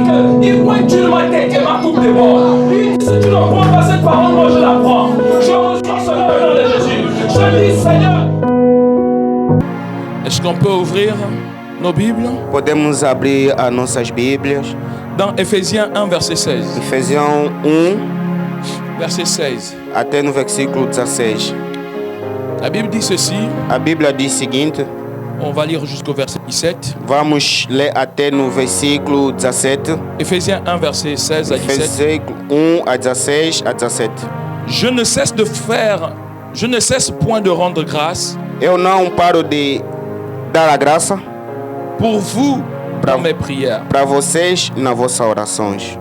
dit que il voit Dieu m'a tête ma coupe de bord. Il dit si tu ne prends pas cette parole, moi je la prends. Je reçois cela au nom de Jésus. Je dis Seigneur. Est-ce qu'on peut ouvrir nos Bibles? Podemos abrir as nossas Bíblias. Dans Éphésiens 1, verset 16. Efésios 1, Verset 16. até no versículo 16. La Bible dit ceci. A Bíblia diz o seguinte. On va lire jusqu'au verset 17. Vamos ler até no versículo 17. Éphésiens 1, verset 16 à 17. Versículo 1 a 16 a 17. Je ne cesse point de rendre grâce Eu não paro de dar a graça pour vous dans mes prières. para vocês nas vossas orações.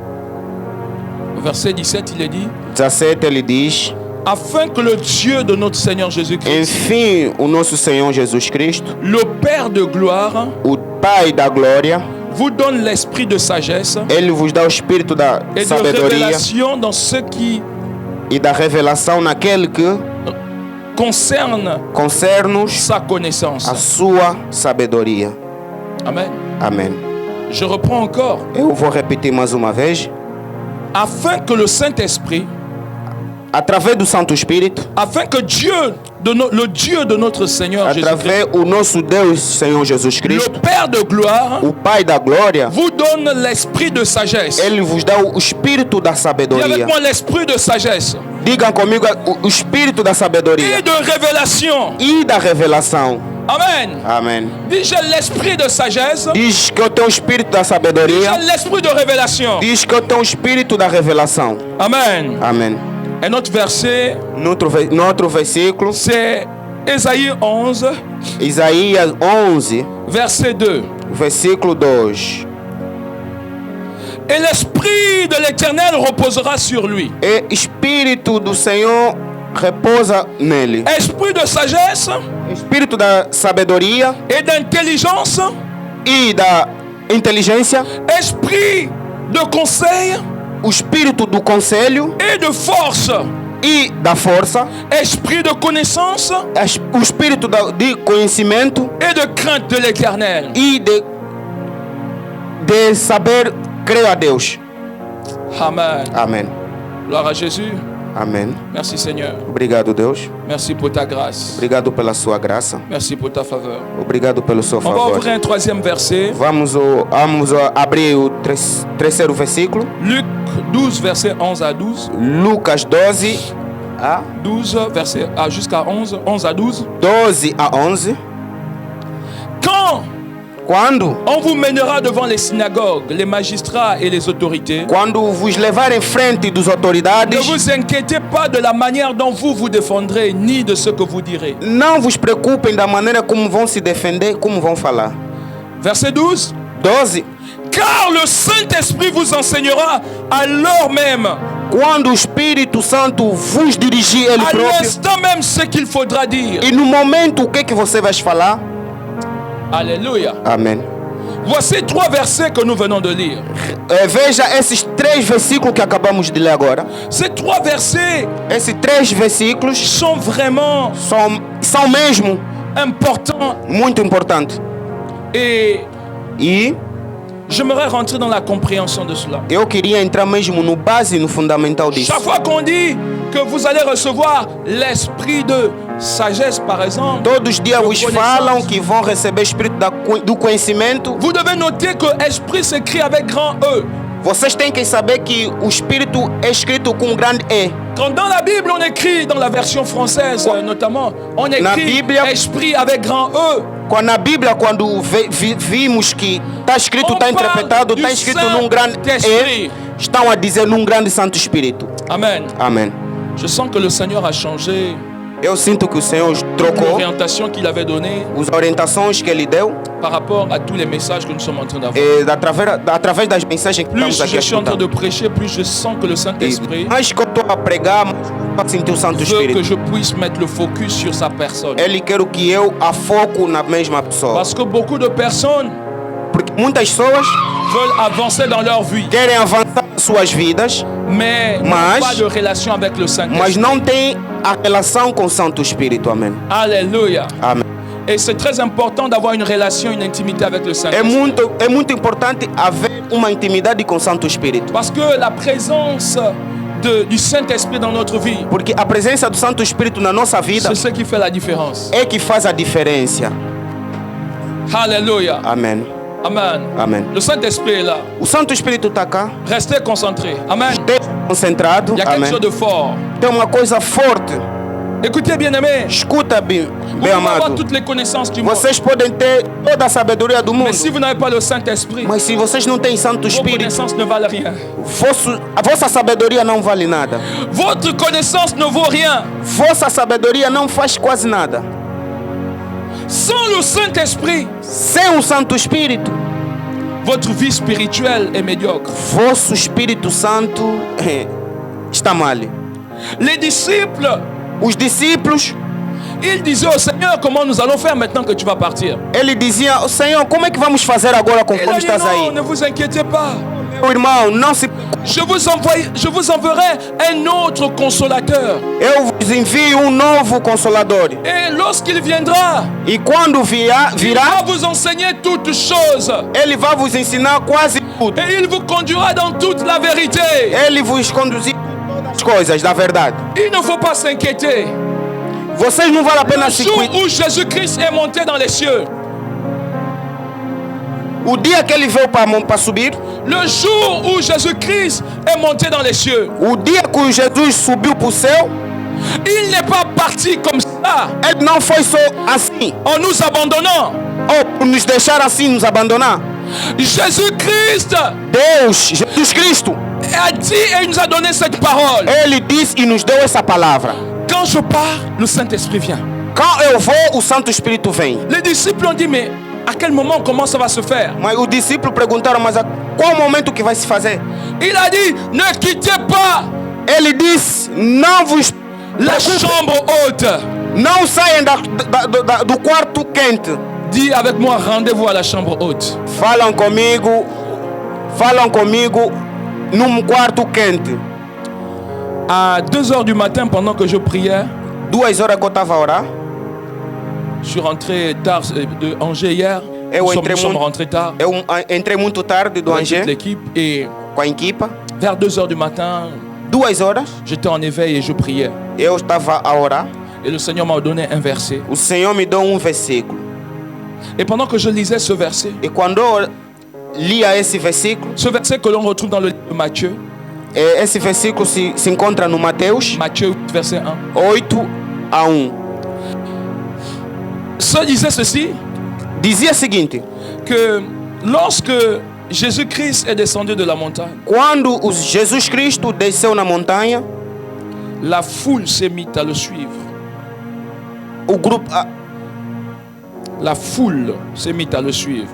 Au verset 17, il est dit 17 ele diz: afin que le Dieu de notre Seigneur Jésus-Christ, enfim, o nosso Senhor Jesus Cristo, le Père de gloire, o Pai da glória, vous donne l'esprit de sagesse ele vos dá o espírito da et de sabedoria révélation dans ce qui e da revelação naquele que concerne concerne sa connaissance. a sua sabedoria. Amen. Amém. Je reprends encore. Eu vou repetir mais uma vez. Afin que le Saint-Esprit, Através do Santo Espírito, afin que Dieu, le Dieu de notre Seigneur Jésus-Christ, através o nosso Deus, Senhor Jesus Cristo, le Père de gloire, o Pai da glória, vous donne l'esprit de sagesse. ele vos dá o espírito da Dis sabedoria. avec moi l'esprit de sagesse Digam comigo o espírito da sabedoria et de révélation. e da revelação. Amen. Amém. Dis j'ai l'esprit de sagesse, Diz que eu tenho o espírito da j'ai sabedoria. l'esprit de révélation. Diz que eu tenho o espírito da revelação. Amen. Amém. Un autre verset, Noutro versículo, c'est Ésaïe 11, Isaías 11, verset 2. versículo 2. Et l'esprit de l'Éternel reposera sur lui. E espírito do Senhor repousa nele. Esprit de sagesse Espírito da sabedoria et d'intelligence, e da inteligência, esprit de conseil o espírito do conselho et de force, e da força, esprit de connaissance o espírito de conhecimento et de crainte de l'Éternel. e de saber crer a Deus. Amen. Amém. Gloire à Jésus. Amém. Merci Seigneur. Obrigado, Deus. Merci pour ta grâce. Obrigado pela sua graça. Merci pour ta faveur. Obrigado pelo seu On va favor. ouvrir un troisième verset. Vamos abrir o terceiro versículo. Luc 12, verset 11 à 12. Lucas 12 a 12, verset jusqu'à 11. 11 à 12. 12 a 11. Quand on vous mènera devant les synagogues, les magistrats et les autorités, Quando vos levarem em frente das autoridades, ne vous inquiétez pas de la manière dont vous vous défendrez, ni de ce que vous direz. não vos preocupem da maneira como vão se defender, como vão falar. Verset 12. 12. Car le Saint-Esprit vous enseignera à l'heure même, Quando o Espírito Santo vos dirigir ele à próprio, l'instant même, ce qu'il faudra dire. e no momento o que você vai falar. Alléluia. Amém. Voici 3 versets que nous venons de lire. Veja esses 3 versículos que acabamos de ler agora. Ces 3 versets Esses 3 versículos sont vraiment são mesmo importants muito importantes. et E j'aimerais rentrer dans la compréhension de cela. eu queria entrar mesmo no base, no fundamental disso. Chaque fois qu'on dit que vous allez recevoir l'esprit de sagesse, par exemple, Todos os dias de vos connaissance, falam que vão receber o espírito do conhecimento. vous devez noter que esprit s'écrit avec grand E. Vocês têm que saber que o espírito é escrito com um grande E. Quand dans la Bible on écrit, dans la version française notamment, on écrit Bible, esprit avec grand E. Na Bíblia, quando vimos que está escrito, On está parle interpretado, du está escrito num grande Saint-Esprit. E, estão a dizer num grande Santo Espírito. Amen. Amém. Je sens que le Seigneur a changé Eu sinto que o Senhor trocou l'orientation qu'il avait donnée as orientações que Ele deu par rapport à tous les messages que nous sommes en train d'avoir. através das mensagens que Plus estamos aqui je a suis en train escutar. de prêcher, plus je sens que le Saint-Esprit Mais que eu estou a pregar, mais eu sinto o Santo veut que Espírito. je puisse mettre le focus sur sa personne. Ele quer que eu afoco na mesma pessoa. Parce que beaucoup de personnes Porque muitas pessoas veulent avancer dans leur vie, querem avançar suas vidas, mais n'ont Mas- pas de relation avec le mas Saint-Esprit. não têm a relação com o Santo Espírito. Amém. Alléluia. Amém. Et c'est très important d'avoir une relation, une intimité avec le Saint-Esprit. É muito importante haver uma intimidade com o Santo Espírito. Parce que la présence du Saint-Esprit dans notre vie, Porque a presença do Santo Espírito na nossa vida c'est ce qui fait la différence. é que faz a diferença. Alléluia. Amém. Amen. Amém. Le Saint-Esprit est là. O Santo Espírito está cá. Restez concentrés. Amen. Esteja concentrado. Il y a quelque Amém. chose de fort. Tem uma coisa forte. Écoutez, bien-aimés. Escuta, bem Vous pouvez avoir amado. toutes les connaissances du monde. Vocês podem ter toda a sabedoria do mundo. Mais si vous n'avez pas le Saint-Esprit, Mas se vocês não têm Santo vos Espírito, connaissances ne valent rien. a vossa sabedoria não vale nada. Votre connaissance ne vaut rien. Vossa sabedoria não faz quase nada. Sans le Saint-Esprit, Sem o Santo Espírito, votre vie spirituelle est médiocre. vosso Espírito Santo está mal. Les disciples, Os discípulos, ils disaient au Seigneur, comment nous allons faire maintenant que tu vas partir? ele dizia: Senhor, como é que vamos fazer agora Il conforme a dit, estás non, aí? ne vous inquiétez pas. Meu irmão, não se Je vous enverrai un autre consolateur. eu vos envio novo Consolador. Et lorsqu'il viendra, E quando il virá, va vous enseigner toutes choses. ele vai vos ensinar quase tudo. Et il vous conduira dans toute la vérité. Ele vos conduzir as coisas da verdade. Il ne faut pas s'inquiéter. Vocês não vale a pena Le se jour cuidar. où Jésus-Christ est monté dans les cieux, O dia que ele veio para subir, le jour où Jésus-Christ est monté dans les cieux, o dia que Jesus subiu para o céu, il n'est pas parti comme ça, ele não foi só assim, en nous abandonnant. ou por nos deixar assim, nos abandonar. Jésus-Christ Deus, Jesus Cristo, a dit et il nous a donné cette parole. ele disse e nos deu essa palavra. Quand je pars, le Saint-Esprit vient. Quand eu vou, o Santo Espírito vem. Les disciples ont dit, mais à quel moment, comment ça va se faire? Mas os discípulos perguntaram: mas a qual momento que vai se fazer? Il a dit, ne quittez pas Ele disse: não vos la chambre haute. não saiam do quarto quente. Dis avec moi, rendez-vous à la chambre haute. Falam comigo num quarto quente. À 2h du matin, pendant que je priais, 2 horas que eu estava a orar, je suis rentré tard de Angers hier. Eu Nous entrei sommes muito- rentrés tard eu entrei muito tarde do avec toute Angers l'équipe. Et com a equipa. vers 2h du matin, 2 horas j'étais en éveil et je priais. eu estava a orar. Et le Seigneur m'a donné un verset. O Senhor me deu versículo. Et pendant que je lisais ce verset E quando eu lia esse versículo, que l'on retrouve dans le livre de Matthieu, esse versículo se encontra no Mateus Matthieu 8, verset 1, 8:1. ça disait ceci, Dizia o seguinte: que lorsque Jésus-Christ est descendu de la montagne, quando Jesus Cristo desceu na montanha, la foule s'est mise à le suivre. o grupo, La foule s'est mise à le suivre.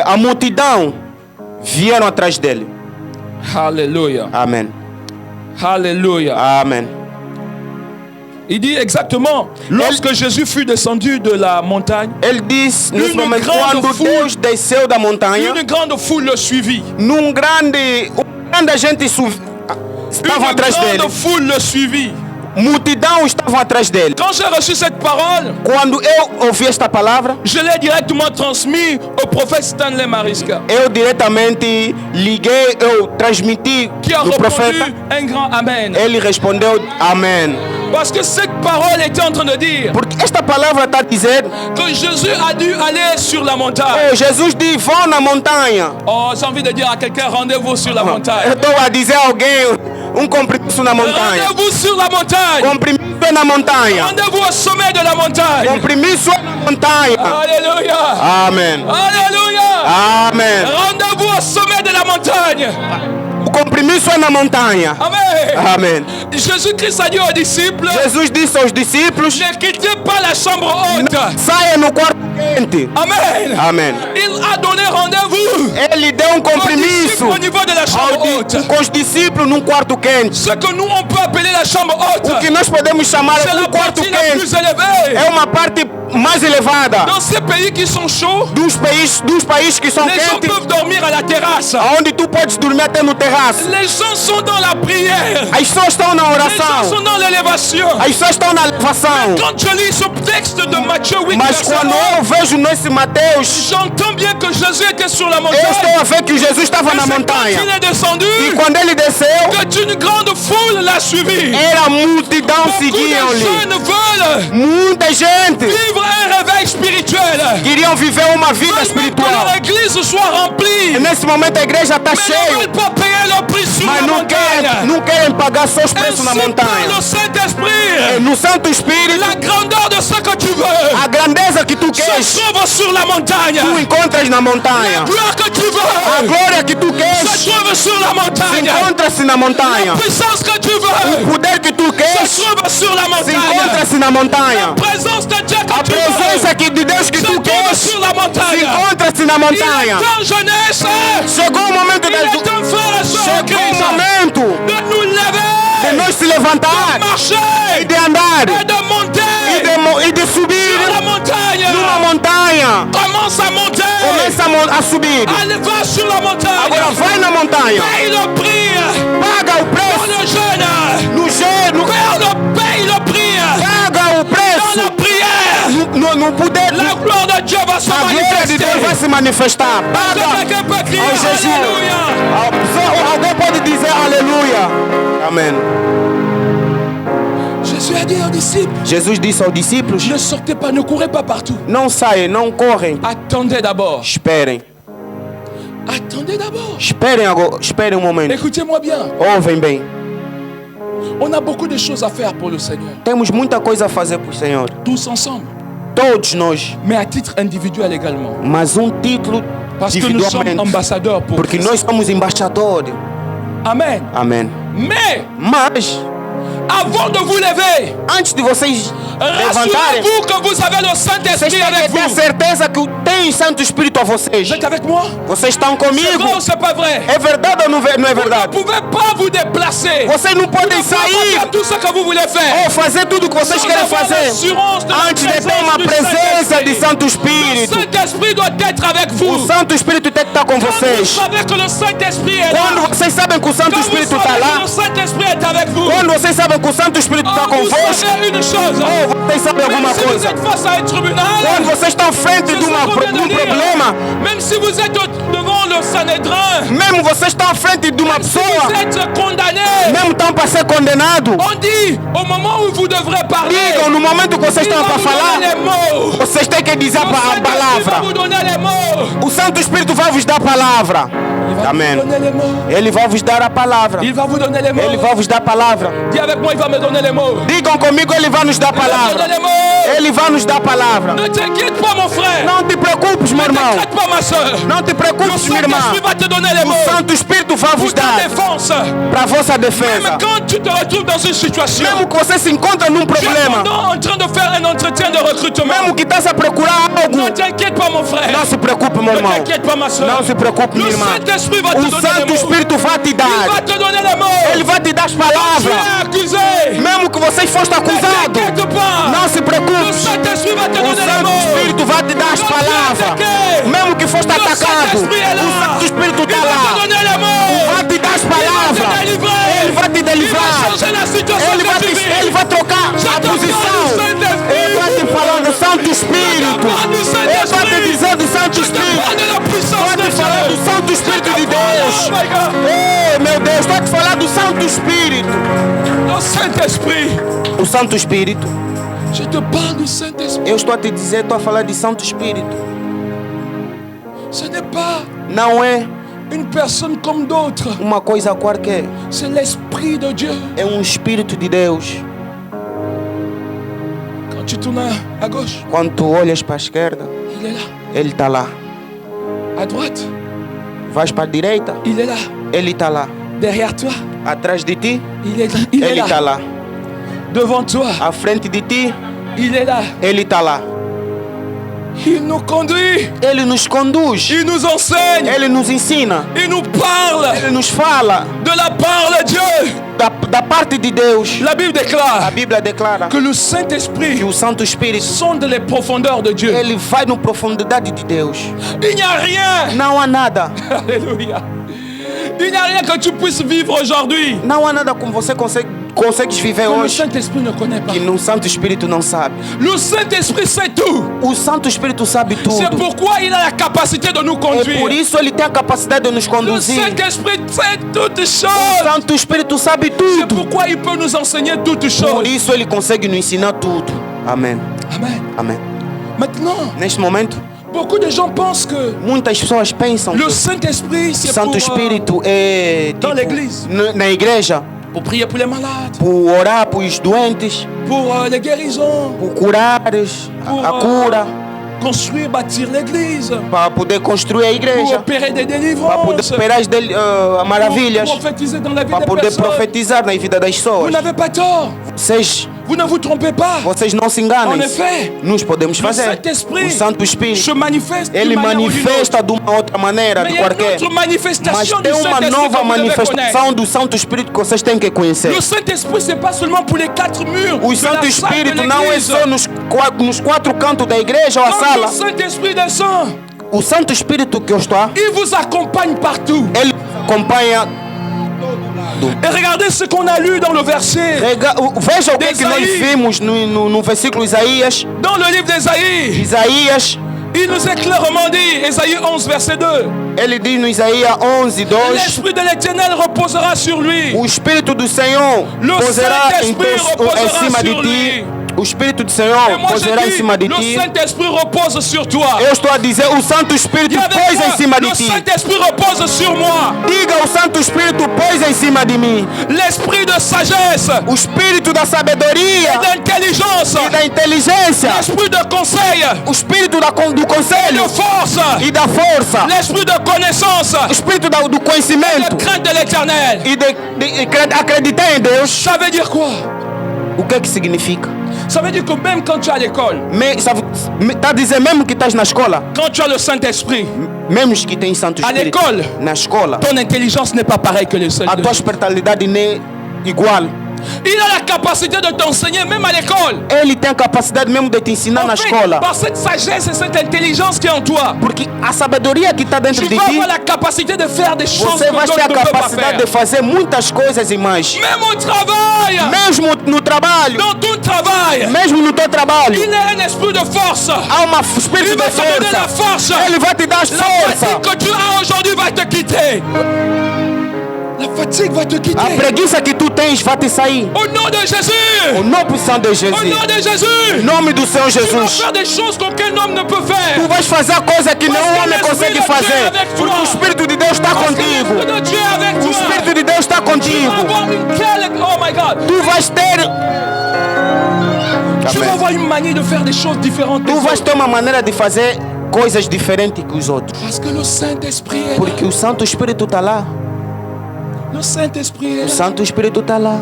a multidão vieram atrás dele. Alléluia. Amém. Alléluia. Amém. Il dit exactement, lorsque Jésus fut descendu de la montagne, Ele diz nesse Une momento, grande quando foule. Deus desceu da montanha, une grande foule le suivit. uma grande gente estava Une atrás dele. grande foule le suivit. Multidão estava atrás dele. Quand j'ai reçu cette parole, Quando eu ouvi esta palavra, je l'ai directement transmis au prophète Stanley Mariska, eu diretamente liguei, eu transmiti qui a do répondu profeta. un grand Amen. Ele respondeu amém. Parce que cette parole était en train de dire Porque esta palavra está a dizer, que Jésus a dû aller sur la montagne. Jesus diz, vão na montanha. Oh, j'ai envie de dire à quelqu'un, rendez-vous sur la Eu montagne. estou a dizer a alguém, compromisso na montanha. Rendez-vous sur la montagne. Compromisso é na montanha. Rendez-vous au sommet de la montagne. Compromisso é na montanha. Alléluia. Amém. Alléluia. Amém. Rendez-vous au sommet de la montagne. O compromisso é na montanha. Amen. Amém. Jésus-Christ a dit aux disciples, Jesus disse aos discípulos, ne quittez pas la chambre haute. saia no quarto quente. Amen. Amen. Il a donné rendez-vous Ele deu aux compromisso disciples au niveau de la chambre haute. com os discípulos num quarto quente. Ce que nous on peut appeler la chambre haute, O que nós podemos chamar c'est de la quarto partie la quente. plus élevée. É uma parte mais elevada Dans ces pays qui sont chauds, dos países que são les gens quentes, peuvent dormir à la terrasse. onde tu podes dormir até no terraço. Les gens sont dans la prière. As pessoas estão na Les gens oração. sont dans l'élévation. As pessoas estão na elevação. Quand je lis ce texte de Matthieu 8, Mas verset quando 1, eu vejo nesse Mateus, j'entends bien que Jésus était sur la eu montagne. estou a ver que Jesus estava Et na c'est quand montanha. il est descendu E quando ele desceu, que une grande foule l'a suivi. era multidão Beaucoup de seguiam-lhe. jeunes veulent Muita gente vivre un réveil spirituel. queriam viver uma vida Veulent même que espiritual. leur église soit E remplie. nesse momento a igreja está Mais ne cheia, veulent pas payer leur prix sur mas la não montagne. querem pagar seus Et preços na c'est par montanha. le Saint-Esprit. No Santo Espírito, La grandeur de ce que tu veux a grandeza que tu se queres, trouve sur la montagne. tu encontras na La montanha. gloire que tu A veux glória que tu se queres, trouve sur la montagne. encontra-se na La montanha. puissance que tu O veux poder que tu se queres, trouve sur la montagne. encontra-se na montanha. La présence de Dieu A que tu veux presença de Deus que se tu trouve queres, sur la montagne. encontra-se na Il est montanha. temps, jeunesse. Chegou o momento Il est temps, frères et sœurs en Chegou o Christ, momento de nous de lever, nós se de levantar marcher e de andar et de monter e de subir sur la montagne. numa montanha. Commence à monter. Começa a subir. Allez, va sur la montagne. Agora vai na montanha. Paye le prix. Paga o Dans preço. le jeûne. No jeito, Paye le prix. paga o Dans preço. la prière. No poder. La gloire de Dieu va se A glória de Deus vai manifester. se manifestar. Paga Quelqu'un peut crier ao jejum. Alléluia. Alguém pode dizer aleluia. Amém. Jésus a dit aux disciples, Jesus disse aos discípulos: ne sortez pas, ne courez pas partout. não saiam, não correm. Attendez d'abord. Esperem. Attendez d'abord. Esperem agora. Esperem um momento. Écoutez-moi bien. Ouvem bem. On a beaucoup de choses à faire pour le Seigneur. Temos muita coisa a fazer para o Senhor. Tous ensemble. Todos nós. Mais à titre individuel également. Mas título Parce que nous sommes individualmente. ambassadeurs pour Porque Christ. nós somos embaixadores. Amen. Amém. Mais Mas, avant de vous lever, antes de vocês levantarem, rassurez-vous que vous avez le vocês Saint-Esprit têm avec que ter vous. certeza que tem Santo Espírito a vocês. Vous êtes avec moi? Vocês estão C'est comigo. vrai ou c'est pas vrai? É verdade ou não é Vous ne verdade? pouvez pas vous déplacer. Vocês não podem Vous ne pouvez pas sair faire tout ce que vous voulez faire. ou fazer tudo o que vocês Sans querem avoir fazer l'assurance de la antes de ter présence uma du presença de Saint-Esprit. Santo Le Espírito. Saint-Esprit doit être avec O vous. Santo Espírito tem que estar com Quand vous vocês. savez que le Saint-Esprit est Quando là, vocês sabem que o Santo quand vous Espírito savez está que lá, le Saint-Esprit est avec vous, quando vocês sabem que o Santo Espírito está vous convosco, savez une chose. vocês sabem Même alguma si vous coisa. êtes face à un tribunal, Quando vocês estão frente c'est de ce qu'on vient de dire. problema, Même si vous êtes devant le Sanhédrin, mesmo vocês estão frente de uma si pessoa, vous êtes condamné, mesmo estão para ser condenado, on dit au moment où vous devrez parler, digam no momento que vocês il estão va para vous donner falar, les mots. vocês têm que dizer Le a Saint-Esprit va palavra. vous donner les mots. O Santo Espírito vai vos dar a palavra. Il va Amém. vous donner les mots. Ele vai vos dar a palavra. Il va vous donner les mots. Ele vai vos dar a palavra. Dis avec moi, il va me donner les mots. Digam comigo, ele vai nos dar a Il va me donner palavra. les mots. Ele vai nos dar a palavra. Ne t'inquiète pas, mon frère. Não te preocupes, meu Ne irmão. t'inquiète pas, ma soeur. Não te Le preocupes, minha irmã. Saint-Esprit va te donner les O mots Santo Espírito vai pour vos ta dar défense. para a vossa Même defesa. quand tu te retrouves dans une situation, Mesmo que você se encontra num tu es problema, pendant en train de faire un entretien de recrutement. mesmo que estás a procurar Ne algo, t'inquiète pas, mon frère. não se preocupe, meu Ne irmão. t'inquiète pas, ma soeur. Não se preocupe, minha Le irmã. Saint-Esprit va te O donner les Santo mots. Espírito vai te Il va dar. te donner les mots. Ele vai te dar as Tu es palavras. accusé. Mesmo que você foste Ne acusado, t'inquiète pas. não se Le preocupe. Saint-Esprit va te O donner les Santo mots. Espírito vai te dar as Quand tu es palavras. attaqué, Mesmo que foste le atacado, Saint-Esprit est là. o Santo Espírito Il está va te lá. donner les mots. Vai te dar as Il va te palavras. délivrer. Ele vai te Il va deliverar. changer la situation Ele que tu vis. vai trocar Je a te posição. parle du Saint-Esprit. Ele vai te falar do Santo Espírito. parle du Ele vai te Saint-Esprit. dizer do Santo Je te Espírito. parle de la puissance Vai de te falar do Dieu. Santo Espírito de Oh Deus. my God. Ei, meu Deus, estou a te falar do Santo Espírito. Le Saint-Esprit. O Santo Espírito. Je te parle du Saint-Esprit. Eu estou a te dizer, estou a falar de Santo Espírito. Ce n'est pas Não é une personne comme d'autres. uma coisa qualquer. C'est l'Esprit de Dieu. É um Espírito de Deus. Quand tu tournes à gauche, Quando tu olhas para a esquerda, il est là. Ele está lá. À droite, Vais para a direita, il est là. Ele está lá. Derrière toi, Atrás de ti, il est là. Il est Ele está là. lá. Devant toi, À frente de ti, il est là. Ele está lá. Il nous conduit. Ele nos conduz, Il nous enseigne. Ele nos ensina, Il nous parle Ele nos fala de la part de Dieu. da parte de Deus. La Bible A déclare Bíblia declara que le Saint-Esprit que o Santo Espírito, sonde les profondeurs de Dieu. ele vai na profundidade de Deus. Il n'y a rien. Não há nada, Alléluia. Il n'y a rien que tu puisses vivre aujourd'hui não há nada como você consegues viver que le hoje Saint-Esprit ne connaît pas. que no Santo Espírito não sabe. Le Saint-Esprit sait tout. O Santo Espírito sabe C'est tudo. pourquoi il a la capacité de nous É por conduire. isso ele tem a capacidade de nos Le conduzir. Saint-Esprit sait toutes O choses. Santo Espírito sabe C'est tudo. pourquoi il peut nous enseigner toutes Por choses. isso ele consegue nos ensinar tudo. Amém. Amen. Amém. Maintenant, Neste momento, beaucoup de gens pensent que muitas pessoas pensam que le o Saint-Esprit, c'est Santo pour, Espírito é dans l'église. na igreja pour prier pour les malades, por orar para os doentes, pour les guérisons, por curar a cura, construire, bâtir l'église, para poder construir a pour igreja, opérer des para poder délivrances, operar as maravilhas, pour prophétiser dans la vie para des poder personnes. profetizar na vida das Vous pessoas. n'avez pas tort. Vous ne vous trompez pas. Vocês não se En enganem. effet, Nós podemos le fazer. Saint-Esprit O Santo Espírito, se manifeste d'une ele manière ou d'une autre. manifesta de uma outra maneira, Mais de il y a une qualquer. autre Mas manifestation du tem uma Saint-Esprit nova que vous devez connaître. manifestação do Santo Espírito que vocês têm que conhecer. Le Saint-Esprit, c'est pas seulement pour les quatre murs O de Santo la salle de Espírito não é l'église. só nos quatro cantos da igreja ou a Quand le sala. Saint-Esprit descend, O Santo Espírito que está, il vous accompagne partout. ele acompanha. Et regardez ce qu'on a lu dans le verset. Veja o que nós Isaías. vimos no versículo Isaías. Dans le livre d'Ésaïe, Isaías, il nous est clairement dit, Ésaïe 11, verset 2, ele diz no Isaías 11, 2. l'Esprit de l'Éternel reposera sur lui. O Espírito do Senhor Le pousará Saint-Esprit reposera em cima de sur ti. lui. O Espírito do Et Senhor moi pousará em je cima de dis, le ti. Saint-Esprit repose sur toi. Eu estou a dizer, o Santo Espírito Dis avec pôs moi, em cima de le ti. Saint-Esprit repose sur moi. Diga, o Santo Espírito pôs em cima de mim. L'Esprit de sagesse O Espírito da sabedoria et d'intelligence, e da inteligência. l'Esprit de conseil O Espírito do et de conselho force, e da força. l'Esprit de connaissance O Espírito do et de conhecimento crainte de l'Éternel. e de acreditar em Deus. Ça veut dire quoi? O que é que significa? Ça veut dire que même quand tu es à l'école, Está a dizer mesmo que estás na escola, quand tu as le Saint-Esprit, mesmo que tens Santo à Espírito l'école, na escola, ton intelligence n'est pas pareille que les seuls. a tua espertalidade não é igual. Il a la capacité de t'enseigner même à l'école. Ele tem a capacidade mesmo de te ensinar na En fait, escola. par cette sagesse et cette intelligence qui est en toi, Porque a sabedoria que está dentro tu de vas ti, avoir la capacité de faire des choses você que vai ter a d'autres ne peuvent pas capacidade faire. de fazer muitas coisas e mais. Même au travail, Mesmo no trabalho, dans ton travail, mesmo no teu trabalho, il est un esprit de force. há um espírito Il va de te donner la força. force. Ele vai te dar La força. fatigue que tu as aujourd'hui va te quitter. La fatigue va te A quitter. preguiça que tu tens vai te sair. Au nom de Jésus. O nome puissant de Au Jesus. nom de Jésus. Em nome do Senhor Tu vas Jesus. faire des choses qu'aucun homme ne peut faire. Tu vais fazer a coisa que Parce nenhum que homem l'Esprit consegue de Dieu fazer. est avec Porque toi. o Espírito de Deus está Parce que contigo. l'Esprit de Dieu est avec O toi. Espírito de Deus está Tu vas contigo. avoir une quelle... Oh my God. Tu vais ter. Tu vas avoir une manière de faire des choses différentes des Tu vais autres. ter uma maneira de fazer coisas diferentes que os outros. Parce que le Saint-Esprit est là. Porque o Santo Espírito está lá. Le Saint-Esprit est O là. Santo Espírito está lá.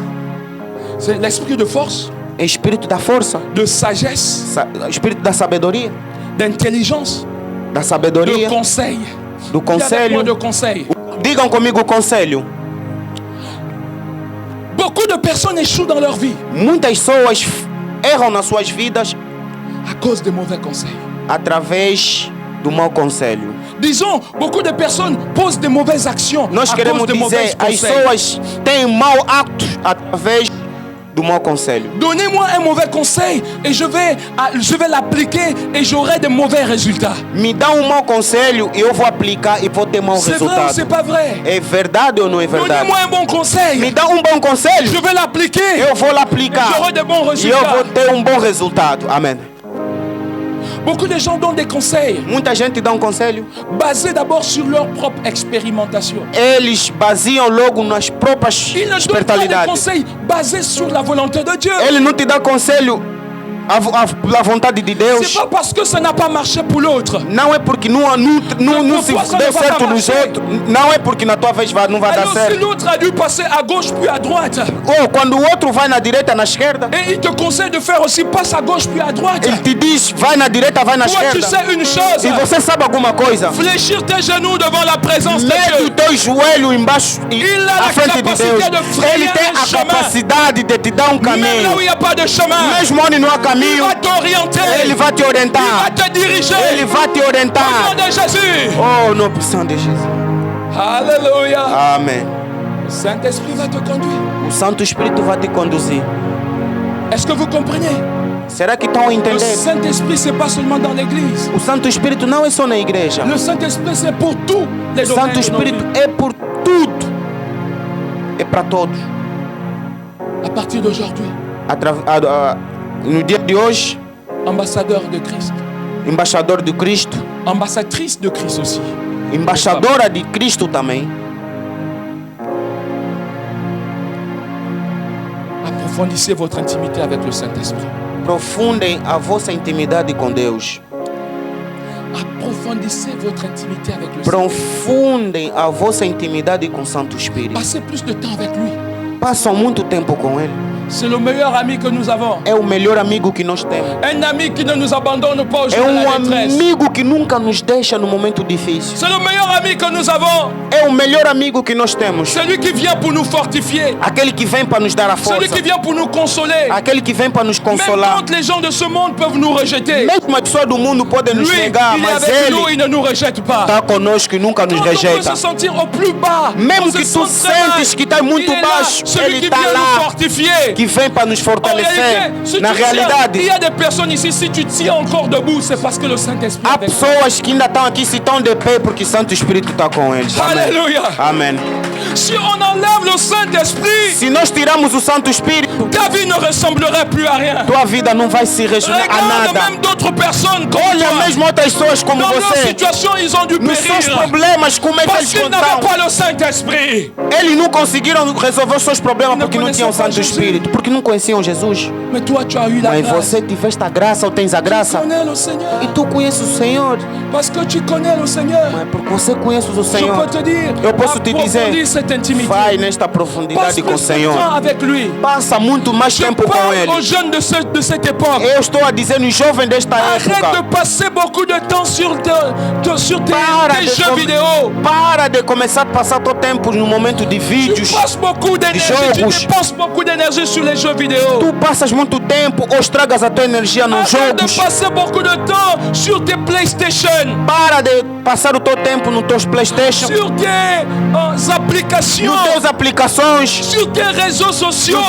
C'est l'esprit de force, É espírito da força, de sagesse, espírito da sabedoria, d'intelligence, da de sabedoria, conseil. do Dis avec moi conselho. de conseil. Digam comigo o conselho. Beaucoup de personnes échouent dans leur vie Muitas pessoas erram nas suas vidas à cause des mauvais conseils. através do mau conselho. Disons, beaucoup de personnes posent des mauvaises actions Nós à queremos cause de mauvais dizer, as conseils. pessoas têm mau actos através do mau conselho. Donnez-moi un mauvais conseil et je vais l'appliquer et j'aurai de mauvais résultats. Me dá mau conselho e eu vou aplicar e vou ter mau C'est vrai ou resultado. c'est pas vrai? É verdade ou não é verdade? Donnez-moi un bon conseil. Me dá bom conselho, Je vais l'appliquer. eu vou l'aplicar J'aurai de bons e eu résultats. vou ter bom resultado. Amém. Beaucoup de gens donnent des conseils Muita gente dá conselho, basés d'abord sur leur propre expérimentation. eles baseiam logo nas próprias Ils ne donnent pas des espertalidades. conseils basés sur la volonté de Dieu. Ele não te dá conselho a vontade de Deus. C'est pas parce que ça n'a pas marché pour l'autre. Não é porque não se deu certo nos outros. Não é porque na tua vez não vai dar Alors si certo. l'autre a dû passer à gauche puis à droite, Ou quando o outro vai na direita, na esquerda, et il te conseille de faire aussi passe à gauche puis à droite, ele te diz vai na direita, vai na toi tu esquerda. sais une chose, E você sabe alguma coisa? fléchir tes genoux devant la présence de Mete Dieu. o teu joelho embaixo Il a à la frente de Deus. capacité de frayer Ele tem un a chemin. capacidade de te dar um Même là où caminho. il n'y a pas de chemin, Mesmo onde não há il caminho, va t'orienter, ele vai te il va orientar. te diriger. Ele vai te Au nom orientar. de Jésus. Oh, no opção de Jesus. Alléluia. Amém. Le Saint-Esprit va te conduire. O Santo Espírito vai te conduzir. Est-ce que vous comprenez? Será que estão a Le entender? Saint-Esprit, c'est pas seulement dans l'église. O Santo Espírito não é só na igreja. Le Saint-Esprit, c'est pour tous les O domaines Santo de nos Espírito vies. é por tudo. É para todos. À partir d'aujourd'hui, No dia de hoje, ambassadeur de Christ, embaixador de Cristo, ambassadrice de Christ aussi. embaixadora de Cristo também. Approfondissez votre intimité avec le Saint-Esprit. Profundem a vossa intimidade com Deus. Approfondissez votre intimité avec le Saint-Esprit. Profundem a vossa intimidade com o Santo Espírito. Passez plus de temps avec lui. Passam muito tempo com Ele. C'est le meilleur ami que nous avons. É o melhor amigo que nós temos. Un ami qui ne nous abandonne pas au É jour de la détresse. amigo que nunca nos deixa no momento difícil. C'est le meilleur ami que nous avons. É o melhor amigo que nós temos. Celui qui vient pour nous fortifier. Aquele que vem para nos dar a Celui força. qui vient pour nous consoler. Aquele que vem para nos Même consolar. quand les gens de ce monde peuvent nous rejeter, Mesmo as pessoas do mundo podem nos lui, negar, il est mas avec nous, Ele il ne nous rejette pas. está conosco e nunca nos Quand on peut rejeita. se sentir au plus bas, Mesmo on se que tu sent très mal, sentes que está muito il est là, baixo, celui Ele qui está vient nous lá, fortifier. que vem para nos En fortalecer. réalité, si Na tu tiens, il y realidade, a des personnes ici, si tu tiens encore debout, c'est parce que le Saint-Esprit est há avec toi. pessoas que ainda estão aqui, se estão de pé, porque o Santo Espírito está com eles. Amém. Alléluia. Amém. Si on enlève le Saint-Esprit, Se nós tirarmos o Santo Espírito, ta vie ne ressemblerait plus à rien. tua vida não vai se resumir a Regarde nada. même d'autres personnes comme Olha toi. mesmo outras pessoas como Dans leur você. situation, ils ont dû Nos seus périr. problemas, como é que Parce eles qu'ils n'avaient contaram? pas le Saint-Esprit. Eles não conseguiram resolver os seus problemas Não porque não conheciam tinham o Santo Jesus. Espírito, porque não conheciam Jesus. Mais toi, tu as eu la Mas grâce. você tiveste a graça ou tens a Tu graça connais le Seigneur. e tu conheces o Senhor. Parce que tu connais le Seigneur. Mas porque você conheces o Je Senhor, peux te dire, eu posso te dizer, approfondis cette intimité. vai nesta Passe profundidade com o plus de Senhor. temps avec lui. Passa muito mais Je tempo com parle Ele. aux jeunes de cette époque. Eu estou a dizer nos jovens desta Arrête época, de passer beaucoup de temps sur tes Para de jeux com- vidéo. para de começar a passar teu tempo no momento de Tu vídeos. passes beaucoup d'énergie, tu jogos. dépenses beaucoup d'énergie sur les jeux vidéo. Tu passas muito tempo ou estragas a tua energia nos Arrête de jogos. passer beaucoup de temps sur tes PlayStation, Para de passar o teu tempo nos teus Playstation, sur tes applications, nos teus aplicações, sur tes réseaux sociaux.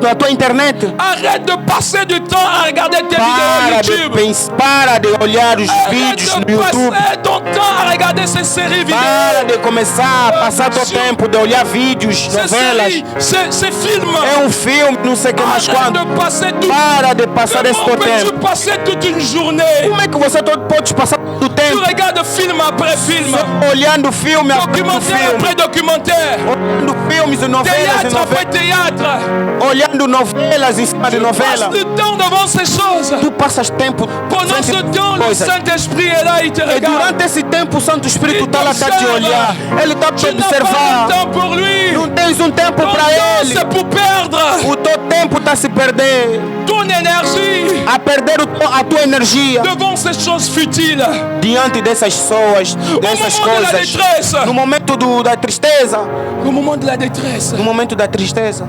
na tua internet. Arrête de passer du temps à regarder tes vidéos YouTube. Para de olhar os Arrête vídeos de no YouTube. passer ton temps à regarder ces séries vidéo. Para de começar a passar teu tempo de olhar vídeos, Ces novelas. séries, ces films. É filme, não sei o que mais Arrête quando. de passer tout. Para de passar esse Comment teu peux-tu tempo. passer toute une journée? Como é que você pode passar todo o Tu tempo regardes film après film, olhando filme após documentaire filme, après documentaire, olhando filmes e novelas e théâtre après novelas, théâtre. olhando novelas em cima de Tu passes novela. le temps devant ces choses. Tu passas tempo Pendant ce frente temps, a le coisas. Saint-Esprit est là, il te E regarde. durante esse tempo o Santo Espírito Il está lá a te t'observe. olhar. Ele está a te Tu n'as pas observar. de temps pour lui. Não tens tempo Ton para temps, ele. c'est pour perdre O teu tempo está a se perder. ton énergie A perder a tua energia devant ces choses futiles. diante dessas pessoas, dessas moment de la coisas. détresse. No momento da tristeza. Au moment de la détresse, No momento da tristeza.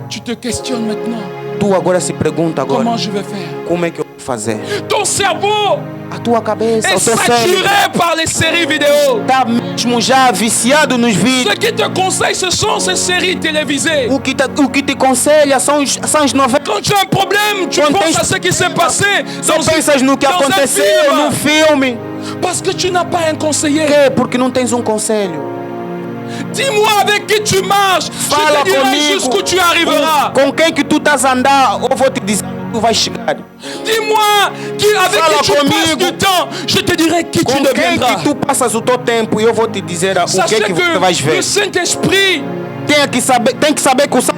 tu te questionnes maintenant. Tu agora se pergunta agora. Comment je vais faire? Como é que eu vou fazer? Ton cerveau A tua cabeça, est o teu cérebro saturé par les séries vidéo. está mesmo já viciado nos Ce vídeos. qui te conseille, ce sont ces séries télévisées. O que te aconselha são as novelas. Quand tu as un problème, tu Quand penses t'es- à ce qui s'est passé Só dans, pensas no que dans un aconteceu no film. filme. Parce que tu n'as pas un conseiller. Por quê? Porque não tens conselho. Dis-moi avec qui tu marches. Fala Je te dirai comigo. jusqu'où tu arriveras. Com quem que tu estás a andar, eu vou te dizer que tu vais chegar. Dis-moi avec Fala qui tu passes comigo. du temps. Je te dirai qui tu Com quem deviendras. que tu passas o teu tempo e eu vou te dizer o que Sachez é que você que vais ver. le Saint-Esprit Tem que saber que o Santo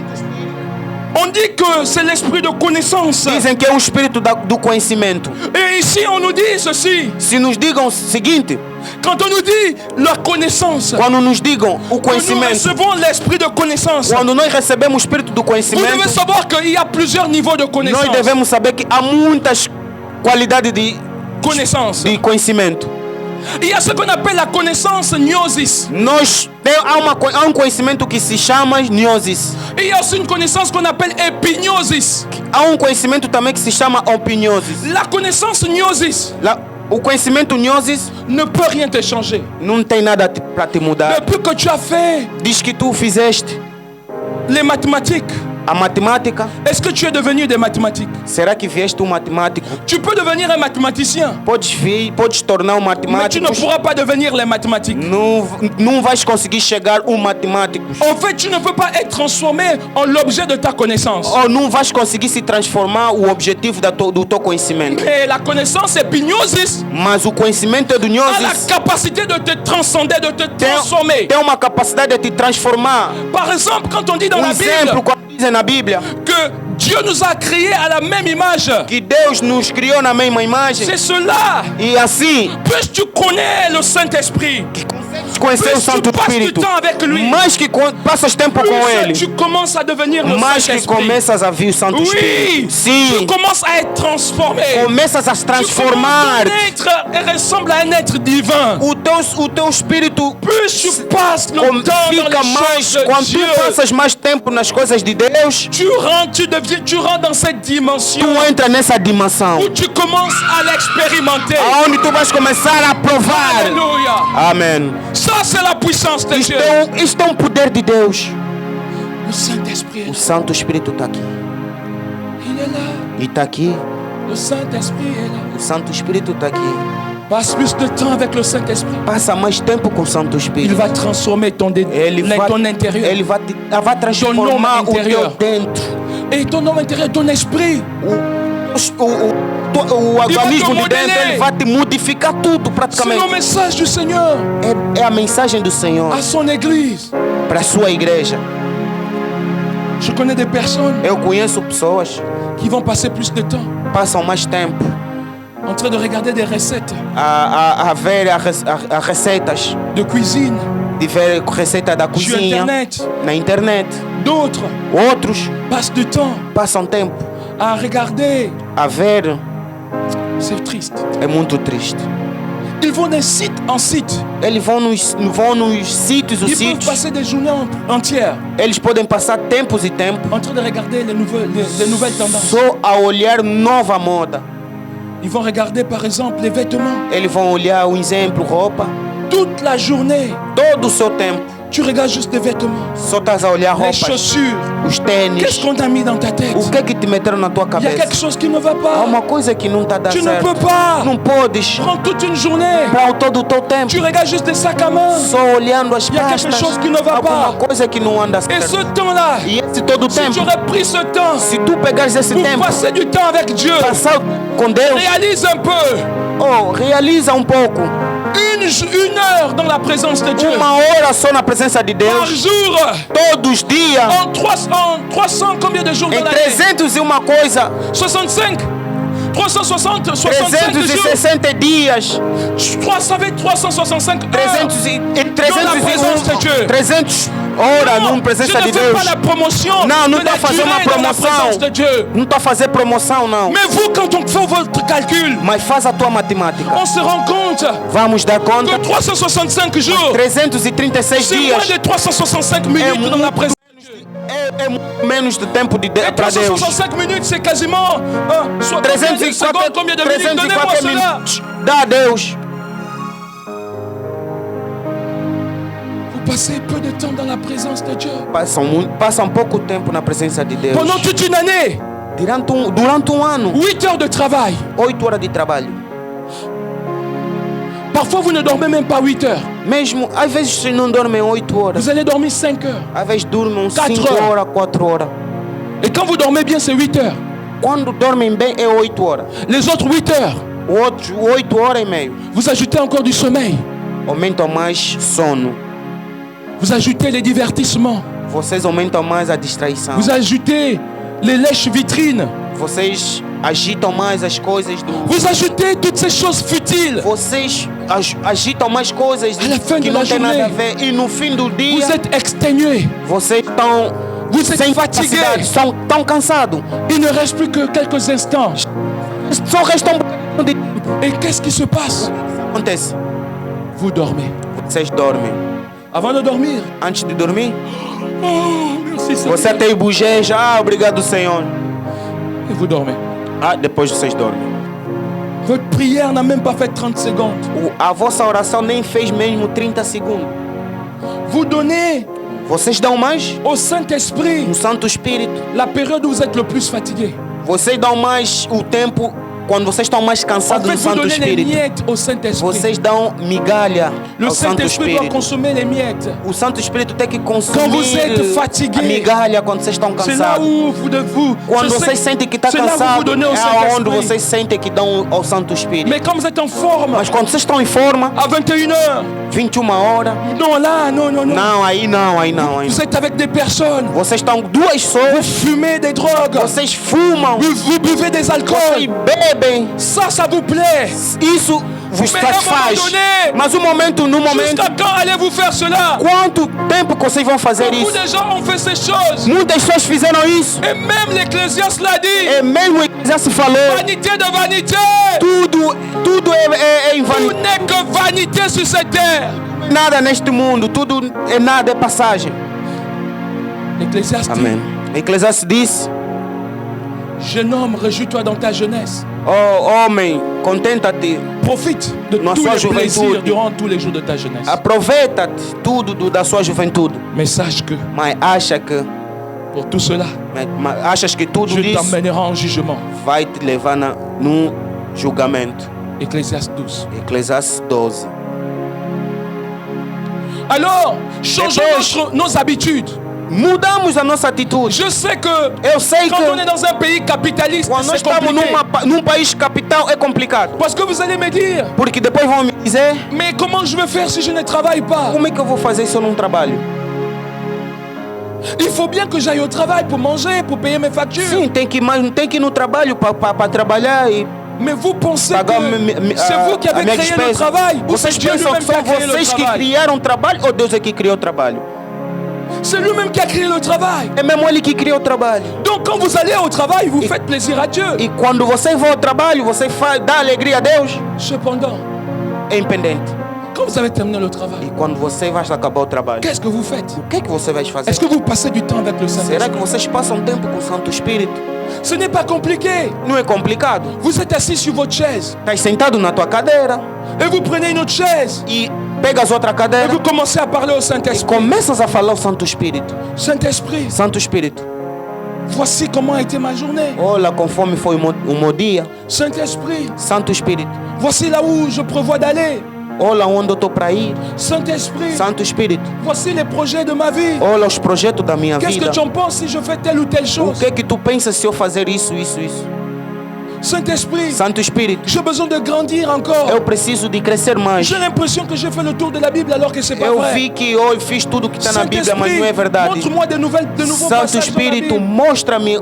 On dit que c'est l'esprit de connaissance. Dizem que é o espírito do conhecimento. Et ici, on nous dit ceci. Se nos digam o seguinte, Quand on nous dit la connaissance, quando nos digam o que nous conhecimento, recevons l'esprit de connaissance, quando nós recebemos o espírito do vous devez conhecimento, savoir qu'il y a plusieurs niveaux de connaissance. nós devemos saber que há muitas qualidades de conhecimento. Il y a ce qu'on appelle la connaissance gnosis. Há um conhecimento que se chama gnosis. Et il y a aussi une connaissance qu'on appelle epignosis. Há um conhecimento também que se chama opiniosis. La connaissance gnosis O conhecimento gnosis ne peut rien te changer. não tem nada para te mudar. Depuis que tu as fait Diz que tu fizeste les mathématiques, a matemática. est-ce que tu es devenu des mathématiques? Será que vieste um matemático? Tu peux devenir un mathématicien, Podes tornar um mais tu matemático. ne pourras pas devenir les mathématiques. Não vais conseguir chegar um matemático. En fait, tu ne peux pas être transformé en l'objet de ta connaissance. Ou não vais conseguir se transformar o objetivo do teu conhecimento. Et la connaissance epignosis Mas o conhecimento do a la gnosis capacité de te transcender, de te transformer. tem uma capacidade de te transformar. Par exemple, quand on dit dans la Exemplo, Bible quando dizem na Bíblia que Dieu nous a créés à la même image, que Deus nos criou na mesma imagem, c'est cela. e assim, Puisque tu connais le Saint-Esprit, conhecer o plus Santo tu passes du Espírito, temps avec lui, mais que passas tempo com plus Ele, tu commences à devenir le mais que Saint-Esprit. começas a ver o Santo Oui, Espírito. tu Sim, commences à être transformé. começas a se Tu commences transformar. ton être ressemble à un être divin. O teu espírito Plus tu passes le temps fica dans les mais, choses de quando Dieu, tu passas mais tempo nas coisas de Deus, tu rentres dans cette dimension tu entra nessa dimensão, où tu commences à l'expérimenter. aonde tu vais começar a provar. Alléluia. Amém. Ça, c'est la puissance de Dieu. Isto é um poder de Deus. Le Saint-Esprit est O là. Santo Espírito está aqui. Il est là. E está aqui. Le Saint-Esprit est là. O Santo Espírito está aqui. Passe plus de temps avec le Saint-Esprit. Passa mais tempo com o Santo Il Espírito. va transformer ton intérieur. Ele vai transformar o teu interior. dentro. Et ton homme intérieur, ton esprit. O organismo de dentro, ele vai te modificar tudo C'est praticamente. le message du Seigneur É a mensagem do Senhor à son église. para a sua igreja. Je connais des personnes Eu conheço pessoas qui vont passer plus de temps que passam mais tempo en train de regarder des recettes a ver as receitas, de cuisine de ver receita da sur cozinha Internet. na internet. D'autres Outros passent du temps passam tempo à regarder. a ver. C'est triste. É muito triste. Ils vont de site en site. Eles vão nos sítios, os Ils peuvent sítios. passer des journées entières Eles podem passar tempos e tempos en train de regarder les nouvelles tendances. só a olhar nova moda. Ils vont regarder par exemple les vêtements. Eles vão olhar um exemplo, roupa. Toute la journée, Todo o seu tempo tu regardes juste des vêtements. só estás a olhar Les roupas, chaussures. os Qu'est-ce tênis. qu'on t'a mis dans ta tête? O que é que te meteram na tua Il y a quelque cabeça? chose qui ne va Há pas. uma coisa que não está a dar Tu ne certo. peux pas Não podes prendre toute une journée. para todo o teu tempo Tu regardes juste des sacs à main. só olhando as Il y a quelque pastas. chose qui ne va Alguma pas. coisa que não anda Et certo. ce temps-là, E esse todo o si tempo, tu aurais pris ce temps se tu pegares esse pour tempo, passer du temps avec Dieu, passar com Deus, réalise un peu. realiza um pouco. Une heure dans la présence de Dieu. Uma hora só na presença de Par Deus, jour. todos os dias, En 300, combien de jours dans em l'année? 300 e uma coisa, 65. 360, 65 jours. 360 dias, 365 heures. 300 Dans la présence de Dieu. 300 horas Non, numa presença je de ne fais Deus. pas la promotion Não, não de la está a fazer uma durée dans la promoção. présence de Dieu. Não está a fazer promoção, não. Mais vous, quand on fait votre calcul, Mas faz a tua matemática. on se rend compte Vamos dar que conta. 365 jours, 336 c'est moins dias de 365 minutes dans la présence de Dieu. é muito menos de tempo Et para Deus. 365 minutes, c'est quasiment soit combien de secondes, combien de minutes? Donnez-moi 304 cela. minutos. Dá a Deus. Vous passez peu de temps dans la présence de Dieu. Passam pouco tempo na presença de Deus. Pendant toute une année, Durante ano, 8 heures de travail. 8 horas de trabalho. Parfois, vous ne dormez même pas 8 heures. Mesmo, às vezes não dormem 8 horas. Vous allez dormir 5 heures. Às vezes dormem 4 5 horas. horas, 4 horas. Et quand vous dormez bien, c'est 8 heures. Quando dormem bem é 8 horas. Les autres 8 heures, Outros 8 horas e meio. vous ajoutez encore du sommeil. Aumentam mais sono. Vous ajoutez les divertissements. Vocês aumentam mais a distraição. Vous ajoutez les lèches-vitrines. Vocês agitam mais as coisas do... Vous ajoutez toutes ces choses futiles. Vocês agitam mais coisas À la fin que de não la tem nada a journée, ver. E no fim do dia, Vous êtes exténués. vocês estão Vous êtes sem fatigués. capacidade, são tão cansados. Il ne reste plus que quelques instants. Só restam um bocadinho de tempo. Et qu'est-ce qui se passe? Acontece, Vous dormez. vocês dormem. Avant de dormir, Antes de dormir, oh, merci Seigneur. você até bujeja, obrigado Senhor. Et vous dormez. Depois vocês dormem. Votre prière n'a même pas fait 30 secondes. A vossa oração nem fez mesmo 30 segundos. Vous donnez Vocês dão mais au Saint-Esprit no Santo Espírito. la période où vous êtes le plus fatigué. Vocês dão mais o tempo quando vocês estão mais En cansados fait, do vous Santo donnez les Espírito. miettes au Saint-Esprit. Vocês dão migalha Le ao Santo Saint-Esprit doit Espírito. consommer les miettes. O Santo Espírito tem que consumir Quand vous êtes fatigué, a migalha quando vocês estão C'est là cansados. où vous devez Quando je sais- vocês sentem que está c'est là où vous cansado, donnez au é aonde Saint-Esprit. vocês sentem que dão ao Santo Espírito. Mais quand vous êtes en forme, Mas quando vocês estão em forma, à 21h, 21 horas, non là, non. não, aí não, aí não. Aí Vous não. êtes avec des personnes, Vocês estão duas vous pessoas, fumez des drogues, vocês fumam, vous buvez des vocês alcools. bebem. Ça vous plaît. Isso vos Mais à un satisfaz. moment donné, Mas no momento, Jusqu'à quand allez-vous faire cela? quanto tempo que vocês vão fazer Beaucoup isso? de gens ont fait ces choses. Muitas pessoas fizeram isso. Et même l'Ecclésiaste l'a dit. É mesmo que já se falou. Vanité de vanité. Tudo é em Tout vão. n'est que vanité sur cette terre. Nada neste mundo, tudo é nada, é passagem. L'Ecclésiaste Amém. Eclesiastes disse: dit, jeune homme, réjouis-toi dans ta jeunesse. oh homem, contenta-te, Profite de Na tous sua les plaisirs juventude. durant tous les jours de ta jeunesse. aproveita-te tudo da sua juventude. Mais sache que Mas acha que pour tout cela, achas que tudo je isso t'emmènerai en jugement. vai te levar num julgamento. Ecclésiaste 12. Eclesiastes 12. Alors, changeons Depois- nos habitudes. Mudamos a nossa atitude. Je sais que Eu sei quand on est que dans un pays capitaliste, quando nós c'est estamos compliqué. num país capital é complicado. Parce que vous allez me dire, Porque depois vão me dizer: mais comment je vais faire si je ne travaille pas? como é que eu vou fazer se eu não trabalho? Il faut bien que j'aille au travail pour manger, pour payer mes factures. Sim, tem que ir no trabalho para trabalhar e Mais vous pensez pagar que c'est vous qui a avez minha créé le despesa. travail ou c'est Vocês Dieu pensam lui-même que qui a são créé le vocês que travail? criaram o trabalho ou Deus é que criou o trabalho? C'est lui-même qui a créé le travail. É mesmo Ele que criou o trabalho. Donc quand vous allez au travail, vous faites plaisir à Dieu. E quando você vai ao trabalho, você dá alegria a Deus, Cependant, é independente. quand vous avez terminé le travail, E quando você vai acabar o trabalho, qu'est-ce que vous faites? o que é que você vai fazer? Est-ce que vous passez du temps avec le Será que Saint-Esprit? vocês passam tempo com o Santo Espírito? Ce n'est pas compliqué. Não é complicado. Vous êtes assis sur votre chaise Estás sentado na tua cadeira et vous prenez une autre chaise e pegas outra et cadeira vous commencez à parler au e Saint-Esprit. começas a falar ao Santo Espírito. Saint-Esprit, Santo Espírito, voici comment a été ma journée. olha conforme foi o meu dia. Saint-Esprit, Santo Espírito, voici là où je prévois d'aller. olha onde eu estou para ir. Saint-Esprit, Santo Espírito, voici les projets de ma vie. olha os projetos da minha Qu'est-ce que vida. tu en penses si je fais telle ou telle O chose? que é que tu pensas se eu fazer isso? Saint-Esprit, Santo Espírito, j'ai besoin de grandir encore. eu preciso de crescer mais. J'ai l'impression que j'ai fait le tour de la Bible alors que c'est pas Eu vrai. vi que eu fiz tudo que está na Bíblia, mas não é verdade. montre-moi de nouveaux Santo passages dans la Espírito, Bible. mostra-me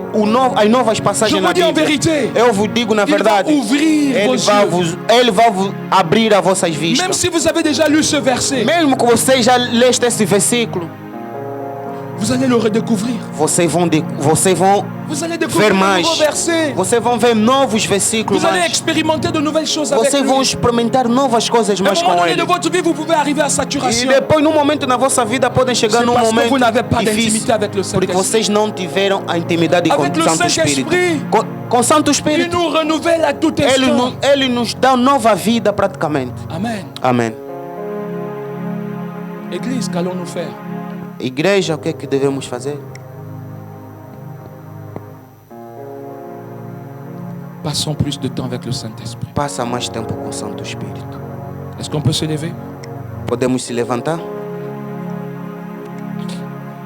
as novas Je passagens vous na dis en Bíblia. vérité, Eu vos digo na il va verdade. ouvrir vos yeux. Ele vai vos abrir as vossas Même vistas. si vous avez déjà lu ce verset, Mesmo que vocês já leste esse versículo, vous allez le redécouvrir. vocês vão Vous allez ver découvrir de mais. nouveaux versets. Vocês vão ver novos versículos Vous allez mais. expérimenter de nouvelles choses avec Vocês lui. vão experimentar novas coisas À un mais moment com donné ele. de votre vie, vous pouvez arriver à E saturation. depois, num momento na vossa vida, podem chegar C'est num parce que momento vous n'avez pas difícil. d'intimité avec le Porque Saint-Esprit. vocês não tiveram a intimidade com Avec le o Santo Espírito. Saint-Esprit. Com o Santo Il Espírito, nous renouvelle à tout instant. ele nos dá nova vida praticamente. Amen. Amém. Église, qu'allons-nous faire? Igreja, o que é que devemos fazer? Passons plus de temps avec le Saint-Esprit. Passa mais tempo com o Santo Espírito. Est-ce qu'on peut se lever? Podemos se levantar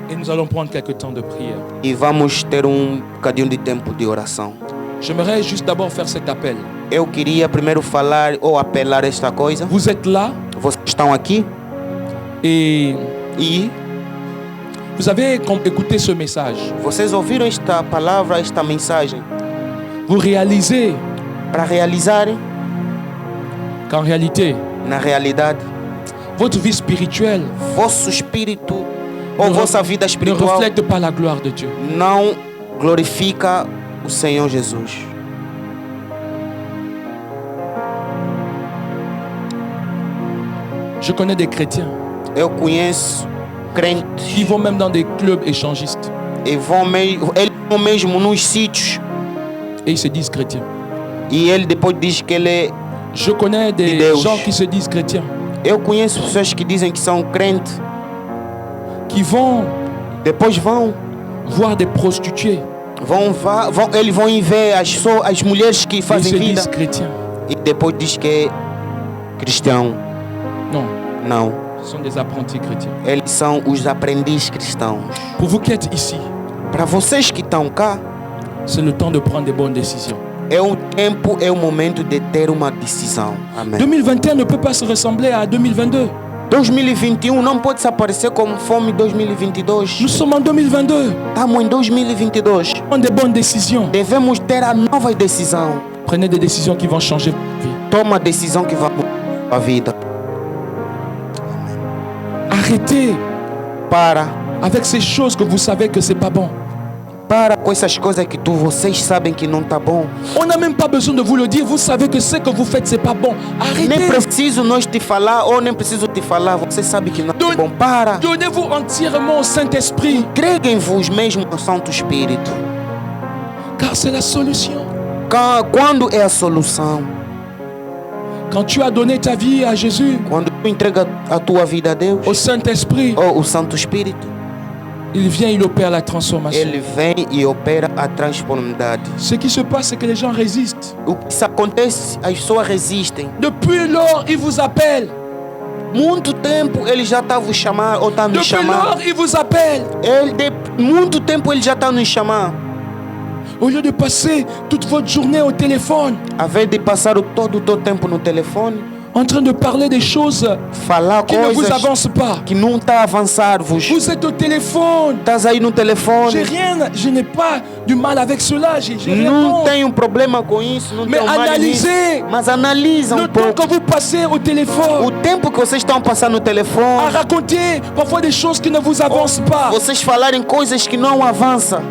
Et nous allons prendre quelques temps de prière. e vamos ter bocadinho de tempo de oração. J'aimerais juste d'abord faire cet appel. Eu queria primeiro falar ou apelar esta coisa. Vous êtes là Vocês estão aqui et e Vous avez écouté ce message. Vocês ouviram esta palavra, esta mensagem? Vous réalisez Para realizarem, qu'en réalité, na realidade, votre vie spirituelle vosso espírito ou vossa vida ne espiritual reflète pas la gloire de Dieu. não glorifica o Senhor Jesus. Je connais des chrétiens Eu conheço crentes qui vont même dans des clubs échangistes e eles vão mesmo nos sítios et ils se disent chrétiens. e ele depois diz que ele é. Je connais des Deus. gens qui se disent chrétiens, Eu conheço pessoas que dizem que são crentes, qui vont depois vão voir des prostituées eles vão ir ver as mulheres que et ils fazem se vida disent chrétiens. e depois diz que é cristão. Non, Não, ce sont des apprentis chrétiens. eles são os aprendizes cristãos. Pour vous qui êtes ici, Para vocês que estão cá, c'est le temps de prendre des bonnes décisions. é o tempo, é o momento de ter uma decisão. Amém. 2021 ne peut pas se ressembler à 2022. 2021 não pode se aparecer como fome 2022. Nous sommes en 2022. Estamos em 2022. Prenez des bonnes décisions. Devemos ter a nova decisão. Prenez des décisions qui vont changer votre vie. Toma a decisão que vai mudar a vida. Arrêtez Para avec ces choses que vous savez que c'est pas bon. com essas coisas que vocês sabem que não está bom. On n'a même pas besoin de vous le dire. Vous savez que ce que vous faites, c'est pas bon. Nem Arrêtez. preciso nós te falar ou nem preciso te falar. Você sabe que não é bom. Para. Donnez-vous entièrement au Saint-Esprit, Entreguem-vos mesmo ao Santo Espírito. car c'est la solution. Quando é a solução? Quand tu as donné ta vie à Jésus, Quando tu entrega a tua vida a Deus au Saint-Esprit, ou o Santo Espírito, il vient, il opère la transformation. ele vem e opera a transformidade. Ce qui se passe, c'est que les gens résistent. O que isso acontece, as pessoas resistem. Depuis lors, ils vous appellent. Muito tempo ele já está vos chamar ou está nos Depuis chamando. lors, ils vous appellent. Muito tempo ele já está nos chamando. Au lieu de passer toute votre journée au téléphone, Ao invés de passar todo o teu tempo no telefone, en train de parler des choses falar qui ne vous coisas avancent pas. que não está a avançar-vos. Vous êtes au téléphone. Estás aí no telefone. Je n'ai pas du mal avec cela. J'ai rien Não contre. tenho problema com isso, não Mais tenho mal nisso. analysez Mas analisa le temps pouco. que vous passez au O téléphone tempo que vocês estão passando no à telefone, raconter parfois des choses qui ne vous avancent pas. vocês falarem coisas que não avançam.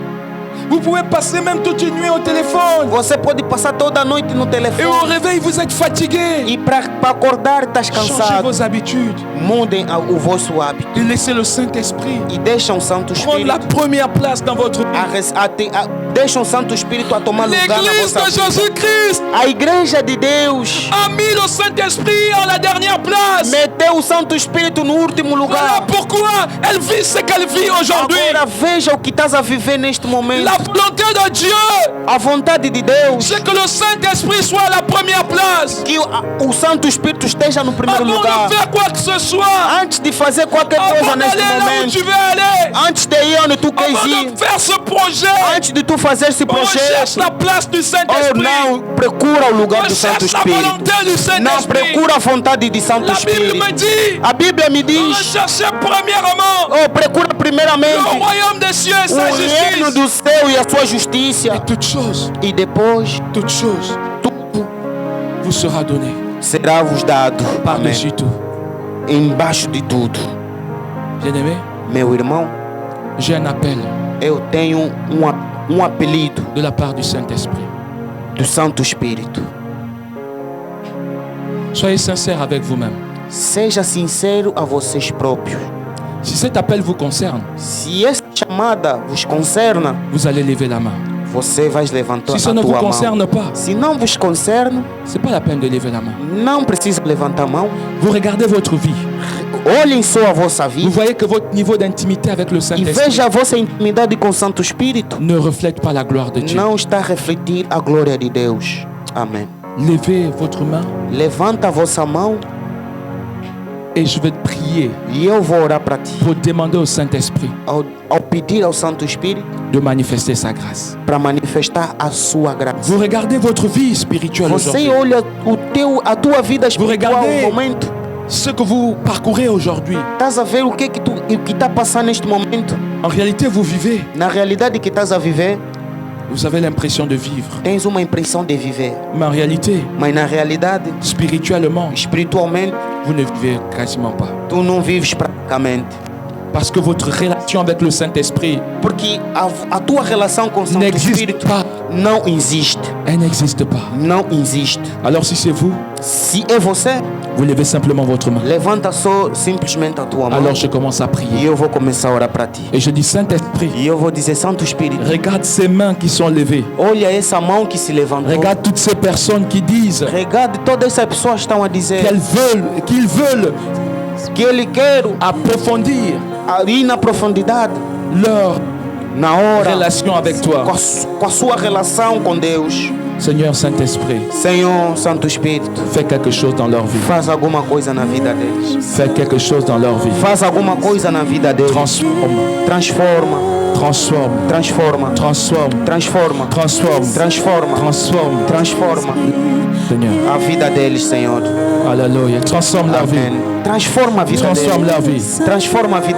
Vous pouvez passer même toute une nuit au téléphone. Você pode passar toda a noite no Et au telefone réveil, vous êtes fatigué. e para acordar estás Changez cansado. vos habitudes Mudem o vosso hábito et laissez le Saint-Esprit e deixam o Santo prendre la Espírito première place dans votre vie. deixam o Santo Espírito a tomar lugar na L'église vossa de vida. Jésus-Christ A igreja de Deus a mis le Saint-Esprit en la dernière place. meteu o Santo Espírito no último Voilà lugar. pourquoi elle vit ce qu'elle vit aujourd'hui. Agora veja o que estás a viver neste momento. La volonté de Dieu, A vontade de Deus, c'est que le Saint-Esprit soit à la première place. que o Santo Espírito esteja no primeiro Avant lugar. de faire quoi que ce soit, Antes de fazer qualquer coisa avant neste d'aller là où momento, tu veux aller, antes de ir onde tu queres avant ir, de faire ce projet, antes de tu fazer esse recherche projeto, la place du ou Saint-Esprit. não, procura o lugar do Santo Recherche la Espírito. volonté du Não, Saint-Esprit. procura a vontade de Santo La Bible Espírito. me dit, A Bíblia me diz, recherchez premièrement procura le primeiramente royaume des cieux et o sa reino justice. do céu e a sua justiça. Toute chose, E depois, toute chose tudo vous sera donné será vos dado. Amém. par-dessus tout. Embaixo de tudo. Bien-aimé, Meu irmão, j'ai un appel eu tenho apelido de la part du Saint-Esprit. do Santo Espírito. Soyez sincères avec vous-même. Seja sincero a vocês próprios. Si cet appel vous concerne, Se essa chamada vos concerna, vous allez lever la main. você vai levantar Si ça a ne vous tua mão. concerne pas, Se não vos concerne, c'est pas la peine de lever la main. não precisa levantar a mão. Vous regardez votre vie. Olhem só a vossa Vous vida voyez que votre niveau d'intimité avec le e Saint-Esprit veja a vossa intimidade com o Santo Espírito. ne reflète pas la gloire de Dieu. Não está a refletir a glória de Deus. Amém. Levez votre main Levanta a vossa mão et je vais te prier e eu vou orar para ti. pour demander au Saint-Esprit Ao pedir ao Santo Espírito de manifester sa grâce. para manifestar a sua graça. Vous regardez votre vie spirituelle Você aujourd'hui. olha a tua vida espiritual regardez no momento. Ce que vous parcourez aujourd'hui, Estás a ver o que está passando neste momento? en réalité, vous vivez. Na realidade que estás a viver, Vous avez l'impression de vivre. tens uma impressão de viver. Mais en réalité, Mas na realidade, spirituellement, espiritualmente, vous ne vivez quasiment pas. tu não vives praticamente. Parce que votre relation avec le Saint-Esprit Porque a tua relação com o Santo n'existe Espírito pas. não existe. Elle n'existe pas. Não existe. Alors si c'est vous, Se é você, vous levez simplement votre main. levanta só simplesmente a tua mão. Alors je commence à E prier. eu vou começar a orar para ti. Et je dis, Saint-Esprit, E eu vou dizer, Santo Espírito, regarde ces mains qui sont levées. olha essa mão que se levantou. Regarde toutes ces personnes qui disent Regarde todas essas pessoas que estão a dizer qu'ils veulent que ele quer approfondir ir na profundidade, leur na hora, relation avec toi. com a sua relação com Deus. Seigneur Saint-Esprit, Senhor, Santo Espírito, fais quelque chose dans leur vie. faz alguma coisa na vida deles. Fais quelque chose dans leur vie. Faz alguma coisa na vida deles. Transforme, Transforma, transforme, transforma, transforme, transforma, transforme, transforma, transforme. transforma Seigneur, a vida deles, Senhor. alléluia. Transforme leur vie. Amém. Transforma a vida Transforme deles. leur vie. Transforma a vida